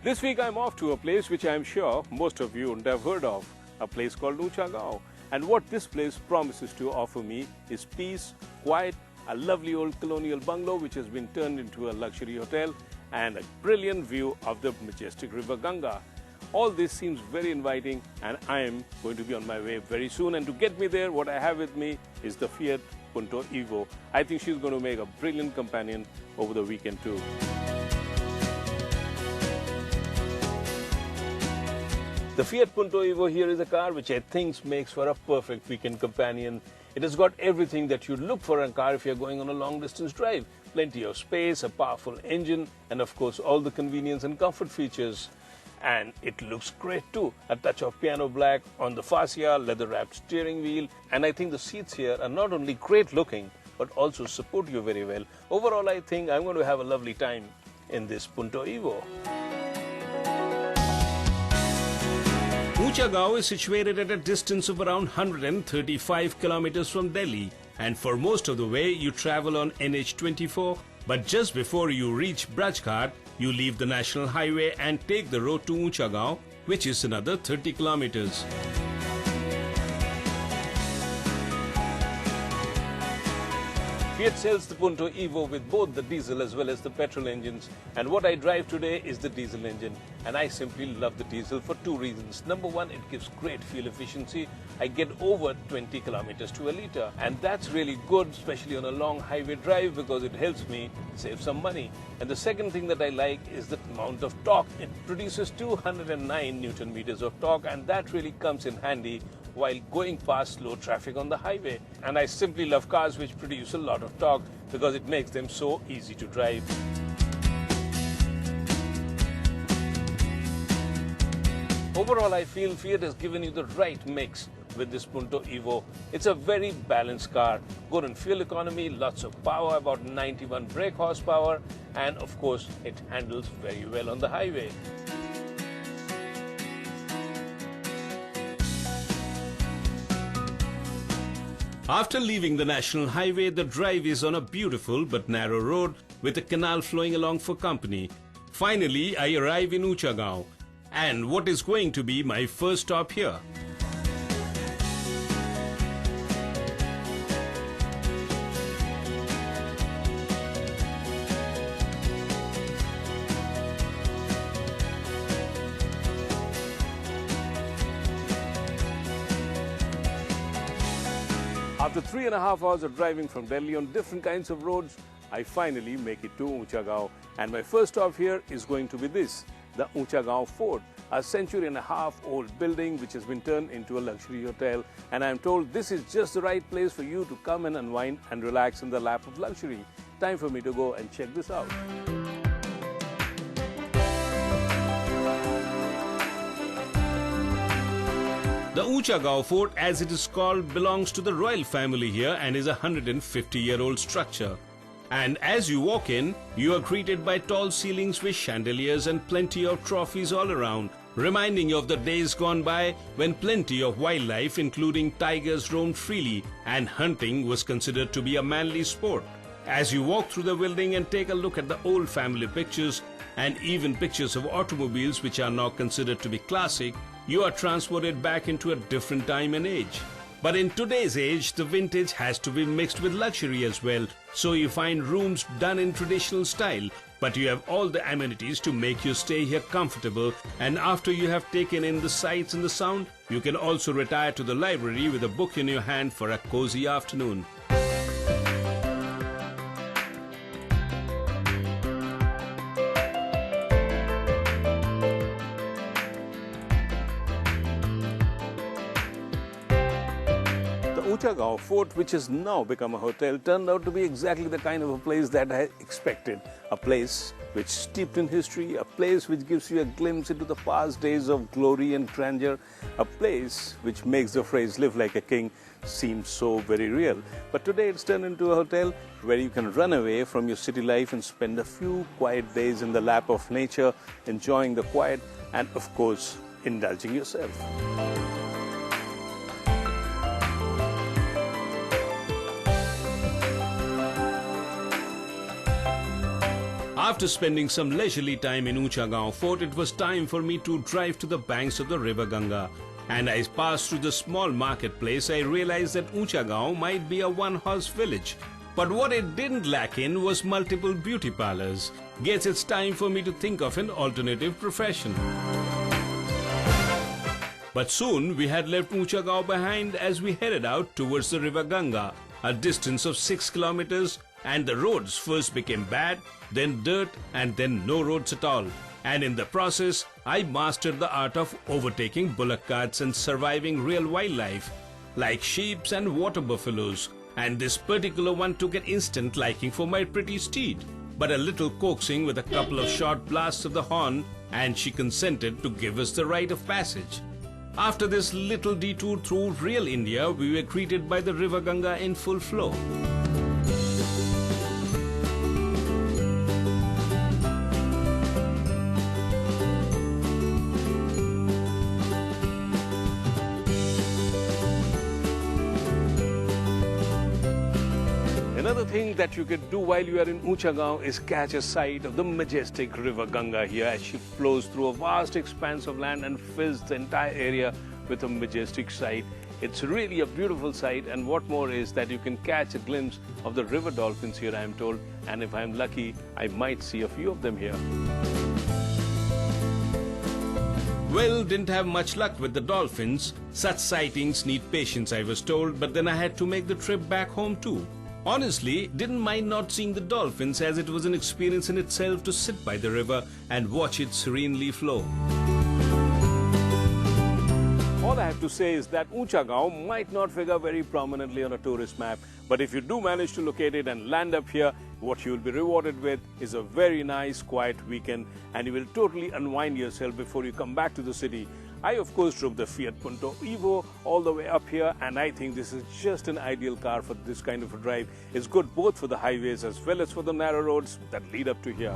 This week I'm off to a place which I'm sure most of you wouldn't have heard of, a place called Unchagaon. And what this place promises to offer me is peace, quiet, a lovely old colonial bungalow which has been turned into a luxury hotel, and a brilliant view of the majestic river Ganga. All this seems very inviting, and I am going to be on my way very soon. And to get me there, what I have with me is the Fiat Punto Evo. I think she's going to make a brilliant companion over the weekend too. The Fiat Punto Evo here is a car which I think makes for a perfect weekend companion. It has got everything that you'd look for in a car if you're going on a long distance drive. Plenty of space, a powerful engine, and of course all the convenience and comfort features. And it looks great too. A touch of piano black on the fascia, leather wrapped steering wheel, and I think the seats here are not only great looking but also support you very well. Overall, I think I'm going to have a lovely time in this Punto Evo. Unchagaon is situated at a distance of around 135 kilometers from Delhi, and for most of the way you travel on NH24, but just before you reach Brajghat, you leave the national highway and take the road to Unchagaon, which is another 30 kilometers. Fiat sells the Punto Evo with both the diesel as well as the petrol engines, and what I drive today is the diesel engine, and I simply love the diesel for two reasons. Number one, it gives great fuel efficiency. I get over 20 kilometers to a litre, and that's really good, especially on a long highway drive, because it helps me save some money. And the second thing that I like is the amount of torque. It produces 209 Newton meters of torque, and that really comes in handy while going past slow traffic on the highway. And I simply love cars which produce a lot of torque because it makes them so easy to drive. Overall, I feel Fiat has given you the right mix with this Punto Evo. It's a very balanced car, good in fuel economy, lots of power, about 91 brake horsepower, and of course it handles very well on the highway. After leaving the national highway, the drive is on a beautiful but narrow road with a canal flowing along for company. Finally, I arrive in Unchagaon, and what is going to be my first stop here. After 3.5 hours of driving from Delhi on different kinds of roads, I finally make it to Unchagaon. And my first stop here is going to be this, the Unchagaon Fort, a century-and-a-half old building which has been turned into a luxury hotel. And I'm told this is just the right place for you to come and unwind and relax in the lap of luxury. Time for me to go and check this out. The Unchagaon Fort, as it is called, belongs to the royal family here and is a 150-year-old structure. And as you walk in, you are greeted by tall ceilings with chandeliers and plenty of trophies all around, reminding you of the days gone by when plenty of wildlife, including tigers, roamed freely and hunting was considered to be a manly sport. As you walk through the building and take a look at the old family pictures and even pictures of automobiles which are now considered to be classic, you are transported back into a different time and age. But in today's age, the vintage has to be mixed with luxury as well. So you find rooms done in traditional style, but you have all the amenities to make your stay here comfortable. And after you have taken in the sights and the sound, you can also retire to the library with a book in your hand for a cozy afternoon. Unchagaon Fort, which has now become a hotel, turned out to be exactly the kind of a place that I expected. A place which is steeped in history, a place which gives you a glimpse into the past days of glory and grandeur, a place which makes the phrase "live like a king" seem so very real. But today it's turned into a hotel where you can run away from your city life and spend a few quiet days in the lap of nature, enjoying the quiet and, of course, indulging yourself. After spending some leisurely time in Unchagaon fort, it was time for me to drive to the banks of the river Ganga. And as I passed through the small marketplace, I realized that Unchagaon might be a one-horse village. But what it didn't lack in was multiple beauty parlors. Guess it's time for me to think of an alternative profession. But soon we had left Unchagaon behind as we headed out towards the river Ganga, a distance of 6 kilometers, and the roads first became bad, then dirt, and then no roads at all. And in the process, I mastered the art of overtaking bullock carts and surviving real wildlife, like sheep and water buffaloes. And this particular one took an instant liking for my pretty steed. But a little coaxing with a couple of short blasts of the horn, and she consented to give us the rite of passage. After this little detour through real India, we were greeted by the river Ganga in full flow. Another thing that you could do while you are in Unchagaon is catch a sight of the majestic river Ganga here as she flows through a vast expanse of land and fills the entire area with a majestic sight. It's really a beautiful sight, and what more is that you can catch a glimpse of the river dolphins here, I am told, and if I'm lucky, I might see a few of them here. Well, didn't have much luck with the dolphins. Such sightings need patience, I was told, but then I had to make the trip back home too. Honestly, didn't mind not seeing the dolphins as it was an experience in itself to sit by the river and watch it serenely flow. All I have to say is that Unchagaon might not figure very prominently on a tourist map, but if you do manage to locate it and land up here, what you will be rewarded with is a very nice, quiet weekend, and you will totally unwind yourself before you come back to the city. I, of course, drove the Fiat Punto Evo all the way up here, and I think this is just an ideal car for this kind of a drive. It's good both for the highways as well as for the narrow roads that lead up to here.